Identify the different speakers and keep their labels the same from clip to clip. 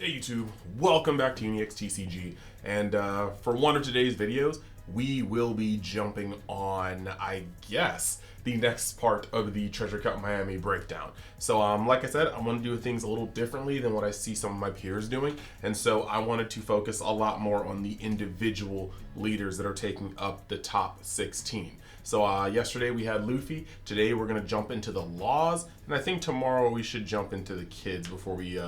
Speaker 1: Hey YouTube, welcome back to UniXTCG, and for one of today's videos, we will be jumping on, I guess, the next part of the Treasure Cup Miami breakdown. So like I said, I want to do things a little differently than what I see some of my peers doing, and so I wanted to focus a lot more on the individual leaders that are taking up the top 16. So yesterday we had Luffy, today we're going to jump into the laws, and I think tomorrow we should jump into the kids before we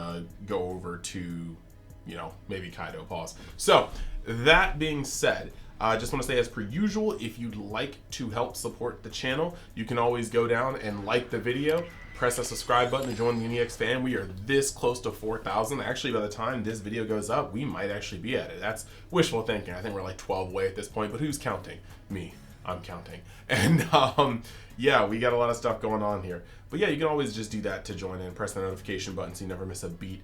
Speaker 1: go over to, maybe Kaido. Pause. So that being said, I just want to say, as per usual, if you'd like to help support the channel, you can always go down and like the video, press that subscribe button to join the UniX fam. We are this close to 4,000. Actually, by the time this video goes up, we might actually be at it. That's wishful thinking. I think we're like 12 away at this point, but who's counting? Me. I'm counting. And yeah, we got a lot of stuff going on here. But yeah, you can always just do that to join in. Press the notification button so you never miss a beat.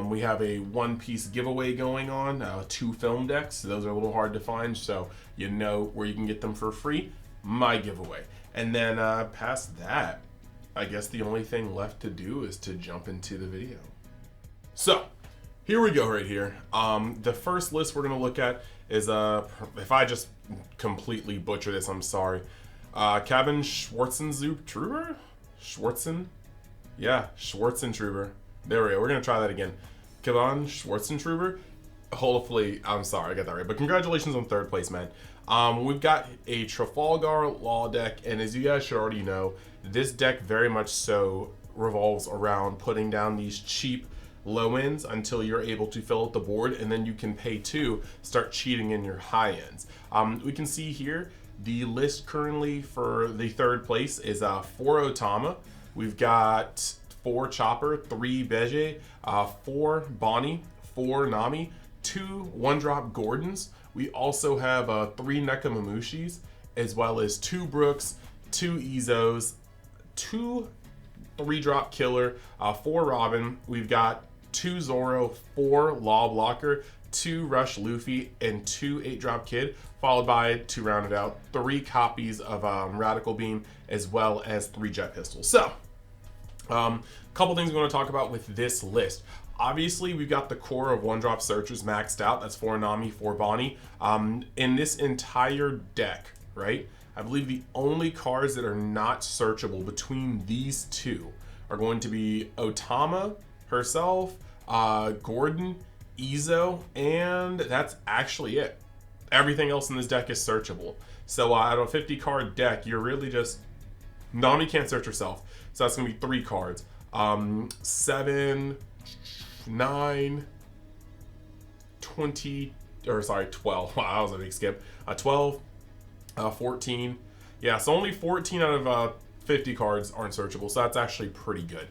Speaker 1: We have a One Piece giveaway going on, 2 film decks. Those are a little hard to find, so you know where you can get them for free. My giveaway. And then past that, I guess the only thing left to do is to jump into the video. So here we go right here. The first list we're going to look at is, if I just completely butcher this, I'm sorry. Kevin Schwartzentruber? Schwartzentruber. There we go. We're going to try that again. Kevin Schwartzentruber. Hopefully, I'm sorry, I got that right. But congratulations on 3rd place, man. We've got a Trafalgar Law deck, and as you guys should already know, this deck very much so revolves around putting down these cheap low ends until you're able to fill out the board, and then you can pay 2, start cheating in your high ends. We can see here the list currently for the 3rd place is 4 Otama. We've got 4 Chopper, 3 Beige, 4 Bonnie, 4 Nami, 2 1-drop Gordons. We also have 3 Nekamamushis, as well as 2 Brooks, 2 Izos, 2 3-drop Killer, 4 Robin. We've got 2 Zoro, 4 Law Blocker, 2 Rush Luffy, and 2 8-drop Kid, followed by, to round it out, 3 copies of Radical Beam, as well as 3 Jet Pistols. So, a couple things we want to talk about with this list. Obviously, we've got the core of 1-drop searchers maxed out. That's 4 Nami, 4 Bonnie. In this entire deck, right, I believe the only cards that are not searchable between these two are going to be Otama herself, Gordon, Izo, and that's actually it. Everything else in this deck is searchable. So out of a 50 card deck, you're really just, Nami can't search herself, so that's gonna be 3 cards. 7, 9, 20, or sorry, 12. Wow, that was a big skip. 12, 14. Yeah, so only 14 out of 50 cards aren't searchable, so that's actually pretty good.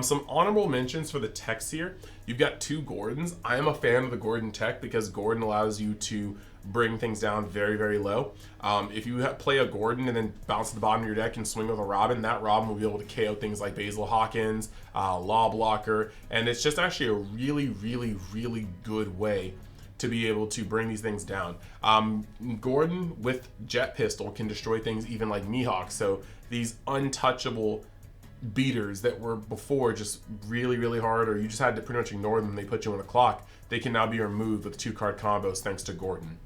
Speaker 1: Some honorable mentions for the techs here. You've got 2 Gordons. I am a fan of the Gordon tech because Gordon allows you to bring things down very, very low. If you play a Gordon and then bounce to the bottom of your deck and swing with a Robin, that Robin will be able to KO things like Basil Hawkins, Law Blocker, and it's just actually a really, really, really good way to be able to bring these things down. Gordon with Jet Pistol can destroy things even like Mihawk, so these untouchable beaters that were before just really, really hard, or you just had to pretty much ignore them and they put you on the clock, they can now be removed with 2-card combos thanks to Gordon.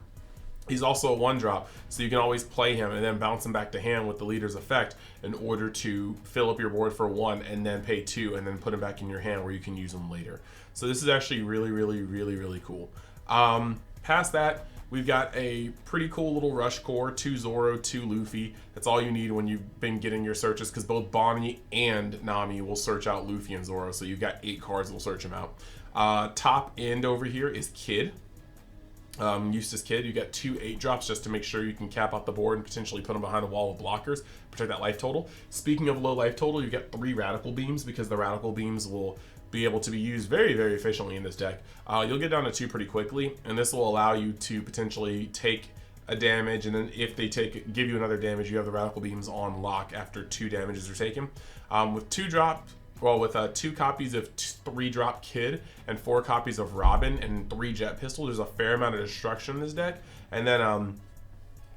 Speaker 1: He's also a 1-drop, so you can always play him and then bounce him back to hand with the leader's effect in order to fill up your board for 1 and then pay 2 and then put him back in your hand where you can use him later. So this is actually really, really, really, really cool. Past that, we've got a pretty cool little rush core, 2 Zoro, 2 Luffy. That's all you need when you've been getting your searches, because both Bonnie and Nami will search out Luffy and Zoro, so you've got 8 cards that will search them out. Top end over here is Kid. Eustace Kid. You got 2 8-drops just to make sure you can cap out the board and potentially put them behind a wall of blockers, protect that life total. Speaking of low life total, you got 3 Radical Beams, because the Radical Beams will be able to be used very, very efficiently in this deck. You'll get down to 2 pretty quickly, and this will allow you to potentially take a damage, and then if they give you another damage, you have the Radical Beams on lock after 2 damages are taken. With 2 copies of 3-drop Kid and 4 copies of Robin and 3 Jet Pistol, there's a fair amount of destruction in this deck. And then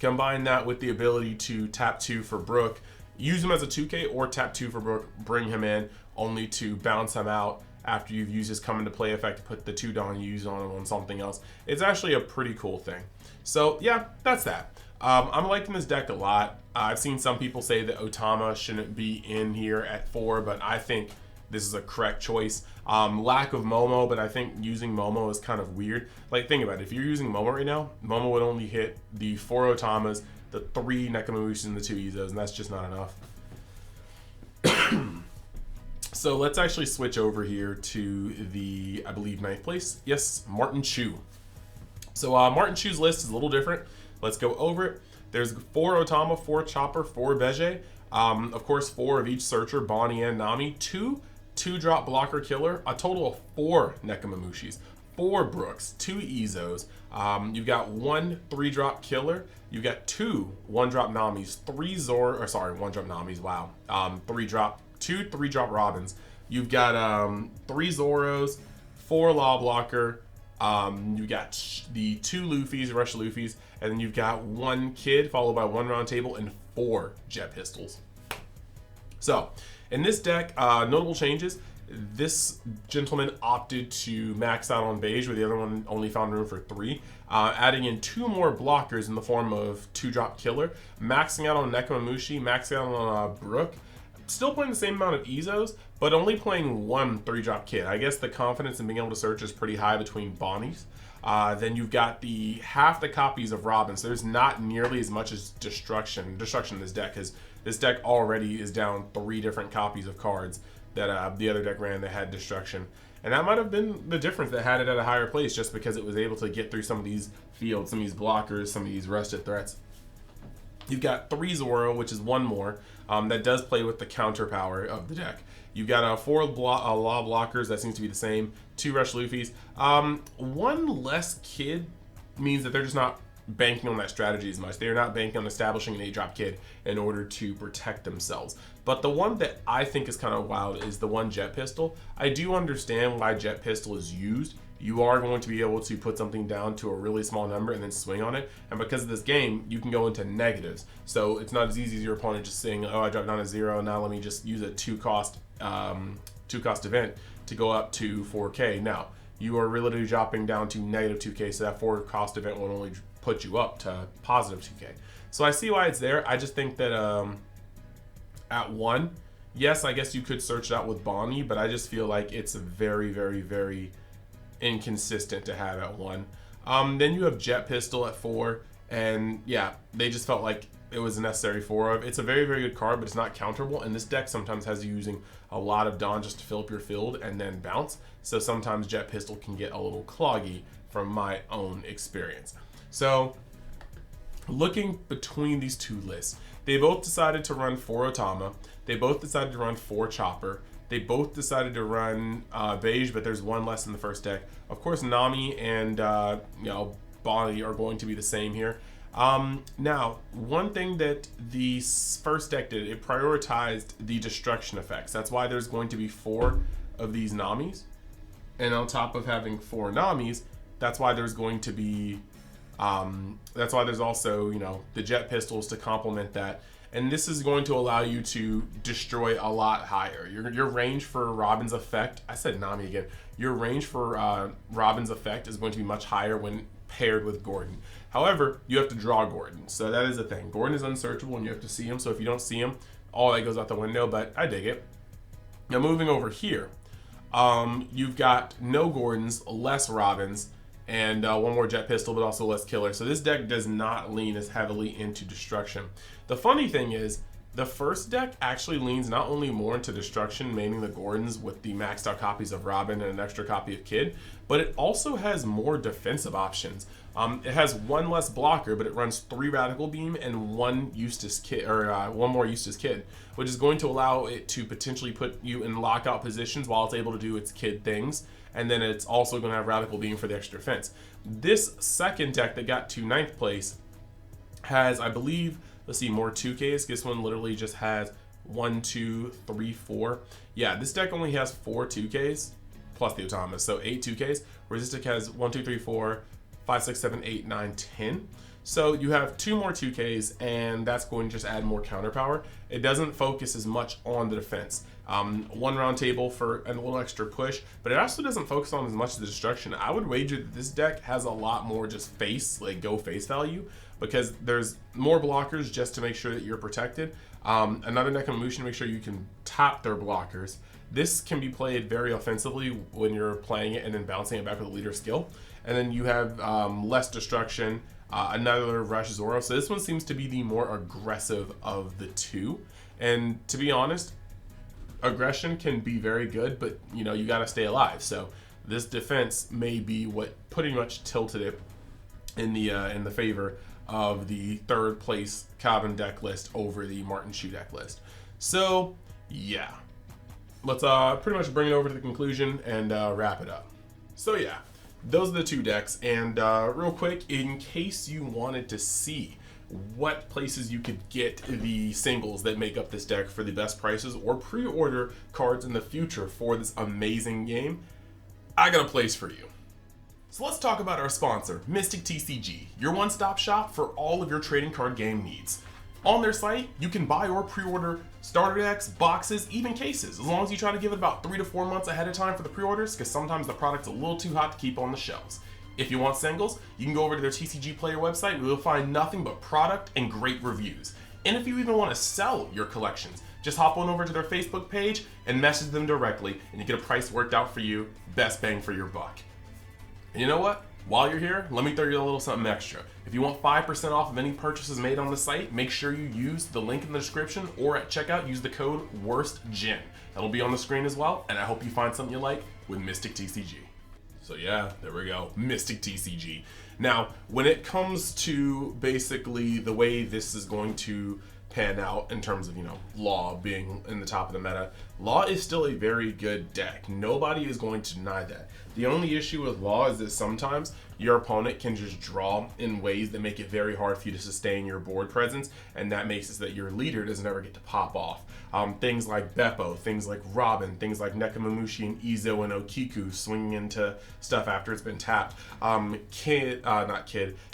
Speaker 1: combine that with the ability to tap 2 for Brook, use him as a 2K, or tap 2 for Brook, bring him in, only to bounce him out after you've used his come into play effect to put the 2 Dawn Use on him on something else. It's actually a pretty cool thing. So yeah, that's that. I'm liking this deck a lot. I've seen some people say that Otama shouldn't be in here at 4, but I think this is a correct choice. Lack of Momo, but I think using Momo is kind of weird. Like, think about it. If you're using Momo right now, Momo would only hit the 4 Otamas, the 3 Nekomamushis, and the 2 Izos, and that's just not enough. So let's actually switch over here to the, I believe, 9th place. Yes, Martin Chu. So Martin Chu's list is a little different. Let's go over it. There's 4 Otama, 4 Chopper, 4 Beige. Of course, 4 of each Searcher, Bonnie, and Nami. 2 2-drop blocker killer. A total of 4 Nekomamushis, 4 Brooks, 2 Izos. You've got 1 3-drop killer. You've got 2 1-drop Namis, 3 Zor, or sorry, 1-drop Namis. Wow. 2 3-drop Robins. You've got 3 Zoros, 4 Law Blocker. You got the 2 Luffys, Rush Luffys, and then you've got 1 Kid, followed by 1 Round Table, and 4 Jet Pistols. So, in this deck, notable changes. This gentleman opted to max out on Beige, where the other one only found room for 3. Adding in 2 more blockers in the form of 2-drop Killer. Maxing out on Nekomamushi, maxing out on Brook. Still playing the same amount of Izos, but only playing 1 3-drop Kid. I guess the confidence in being able to search is pretty high between Bonnies. Then you've got the half the copies of Robin, so there's not nearly as much as Destruction in this deck, because this deck already is down 3 different copies of cards that the other deck ran that had Destruction. And that might have been the difference that had it at a higher place, just because it was able to get through some of these fields, some of these blockers, some of these rusted threats. You've got 3 Zoro, which is 1 more, that does play with the counter power of the deck. You've got 4 Law Blockers, that seems to be the same, 2 Rush Luffys. 1 less Kid means that they're just not banking on that strategy as much. They're not banking on establishing an 8-drop Kid in order to protect themselves. But the one that I think is kind of wild is the 1 Jet Pistol. I do understand why Jet Pistol is used. You are going to be able to put something down to a really small number and then swing on it. And because of this game, you can go into negatives. So it's not as easy as your opponent just saying, oh, I dropped down to 0, now let me just use a 2-cost event to go up to 4K. Now, you are really dropping down to negative 2K, so that 4-cost event will only put you up to positive 2K. So I see why it's there. I just think that at 1, yes, I guess you could search it out with Bonnie, but I just feel like it's very, very, very inconsistent to have at 1. Then you have Jet Pistol at 4, and yeah, they just felt like it was a necessary 4 of. It's a very, very good card, but it's not counterable, and this deck sometimes has you using a lot of Dawn just to fill up your field and then bounce, so sometimes Jet Pistol can get a little cloggy from my own experience. So, looking between these 2 lists, they both decided to run 4 Otama, they both decided to run 4 Chopper, they both decided to run Beige, but there's 1 less in the first deck. Of course, Nami and Bonnie are going to be the same here. Now, one thing that the first deck did, it prioritized the destruction effects. That's why there's going to be 4 of these Namis. And on top of having 4 Namis, that's why there's going to be, that's why there's also, the Jet Pistols to complement that. And this is going to allow you to destroy a lot higher. Your range for Robin's effect, I said Nami again, your range for Robin's effect is going to be much higher when paired with Gordon. However, you have to draw Gordon, so that is the thing. Gordon is unsearchable and you have to see him, so if you don't see him, all that goes out the window, but I dig it. Now moving over here, you've got no Gordons, less Robins, and 1 more Jet Pistol, but also less Killer. So this deck does not lean as heavily into Destruction. The funny thing is, the first deck actually leans not only more into Destruction, maining the Gordons with the maxed out copies of Robin and an extra copy of Kid, but it also has more defensive options. It has 1 less blocker, but it runs 3 Radical Beam and 1 Eustace Kid, or 1 more Eustace Kid, which is going to allow it to potentially put you in lockout positions while it's able to do its Kid things. And then it's also going to have Radical Beam for the extra defense. This second deck that got to 9th place has, I believe, let's see, more 2Ks. This one literally just has 1, 2, 3, 4. Yeah, this deck only has 4 2Ks plus the Otama, so 8 2Ks, whereas this deck has 1, 2, 3, 4, 5, 6, 7, 8, 9, 10. So you have 2 more 2Ks, and that's going to just add more counter power. It doesn't focus as much on the defense. 1 round table for a little extra push, but it also doesn't focus on as much of the destruction. I would wager that this deck has a lot more just face, like go face value, because there's more blockers just to make sure that you're protected. Another Nekomamushi to make sure you can top their blockers. This can be played very offensively when you're playing it and then bouncing it back with a leader skill. And then you have less destruction, another Rush Zoro. So this one seems to be the more aggressive of the 2. And to be honest, aggression can be very good, but you know, you got to stay alive. So this defense may be what pretty much tilted it in the favor of the 3rd place Cabin deck list over the Martin Shoe deck list. So yeah, let's pretty much bring it over to the conclusion and wrap it up. So yeah, those are the 2 decks, and real quick, in case you wanted to see what places you could get the singles that make up this deck for the best prices or pre-order cards in the future for this amazing game, I got a place for you. So let's talk about our sponsor, Mystic TCG, your one-stop shop for all of your trading card game needs. On their site, you can buy or pre-order starter decks, boxes, even cases, as long as you try to give it about 3 to 4 months ahead of time for the pre-orders, because sometimes the product's a little too hot to keep on the shelves. If you want singles, you can go over to their TCG Player website where you'll find nothing but product and great reviews. And if you even want to sell your collections, just hop on over to their Facebook page and message them directly, and you get a price worked out for you, best bang for your buck. And you know what? While you're here, let me throw you a little something extra. If you want 5% off of any purchases made on the site, make sure you use the link in the description, or at checkout, use the code WORSTGEN. That'll be on the screen as well, and I hope you find something you like with Mystic TCG. So yeah, there we go, Mystic TCG. Now, when it comes to basically the way this is going to pan out in terms of, you know, Law being in the top of the meta, Law is still a very good deck. Nobody is going to deny that. The only issue with Law is that sometimes your opponent can just draw in ways that make it very hard for you to sustain your board presence, and that makes it so that your leader doesn't ever get to pop off. Things like Beppo, things like Robin, things like Nekomamushi and Izo and Okiku swinging into stuff after it's been tapped.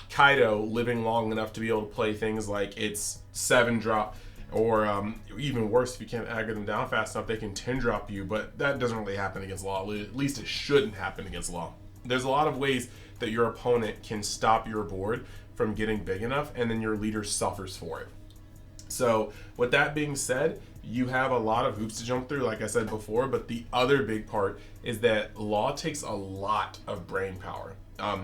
Speaker 1: Kaido living long enough to be able to play things like it's 7-drop, or even worse, if you can't aggro them down fast enough, they can 10-drop you, but that doesn't really happen against Law. At least it shouldn't happen against Law. There's a lot of ways that your opponent can stop your board from getting big enough, and then your leader suffers for it. So with that being said, you have a lot of hoops to jump through, like I said before, but the other big part is that Law takes a lot of brain power.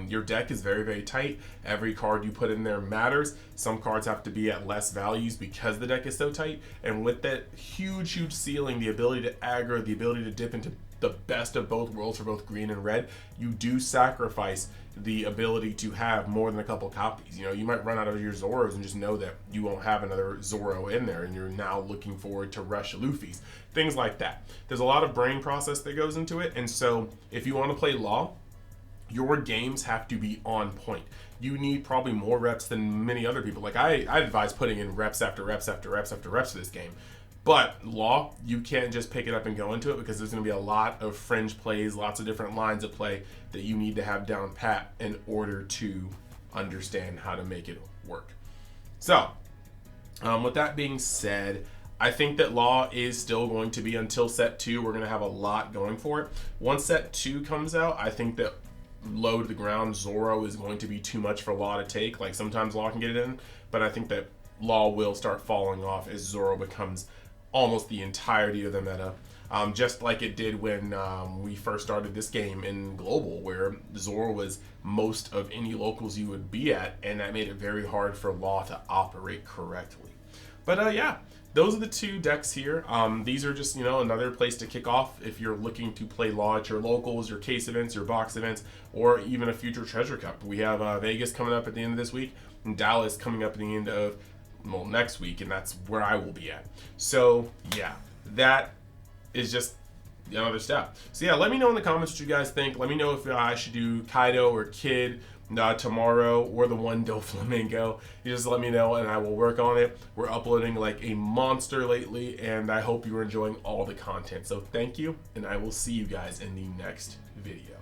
Speaker 1: Your deck is very, very tight. Every card you put in there matters. Some cards have to be at less values because the deck is so tight. And with that huge, huge ceiling, the ability to aggro, the ability to dip into the best of both worlds for both green and red, you do sacrifice the ability to have more than a couple copies. You know, you might run out of your Zoros and just know that you won't have another Zoro in there, and you're now looking forward to rush Luffy's. Things like that. There's a lot of brain process that goes into it, and so if you want to play Law, your games have to be on point. You need probably more reps than many other people. Like I advise putting in reps after reps after reps after reps for this game. But Law, you can't just pick it up and go into it, because there's going to be a lot of fringe plays, lots of different lines of play that you need to have down pat in order to understand how to make it work. So, with that being said, I think that Law is still going to be, until set 2, we're going to have a lot going for it. Once set 2 comes out, I think that low to the ground Zoro is going to be too much for Law to take. Like, sometimes Law can get it in, but I think that Law will start falling off as Zoro becomes almost the entirety of the meta, just like it did when we first started this game in Global, where Zoro was most of any locals you would be at, and that made it very hard for Law to operate correctly. But yeah, those are the 2 decks here. These are just, you know, another place to kick off if you're looking to play Law at your locals, your case events, your box events, or even a future Treasure Cup. We have Vegas coming up at the end of this week, and Dallas coming up at the end of next week, and that's where I will be at. So yeah, that is just another step. So yeah, let me know in the comments what you guys think. Let me know if I should do Kaido or Kid tomorrow, or the one Doflamingo. You just let me know and I will work on it. We're uploading like a monster lately, and I hope you're enjoying all the content. So thank you, and I will see you guys in the next video.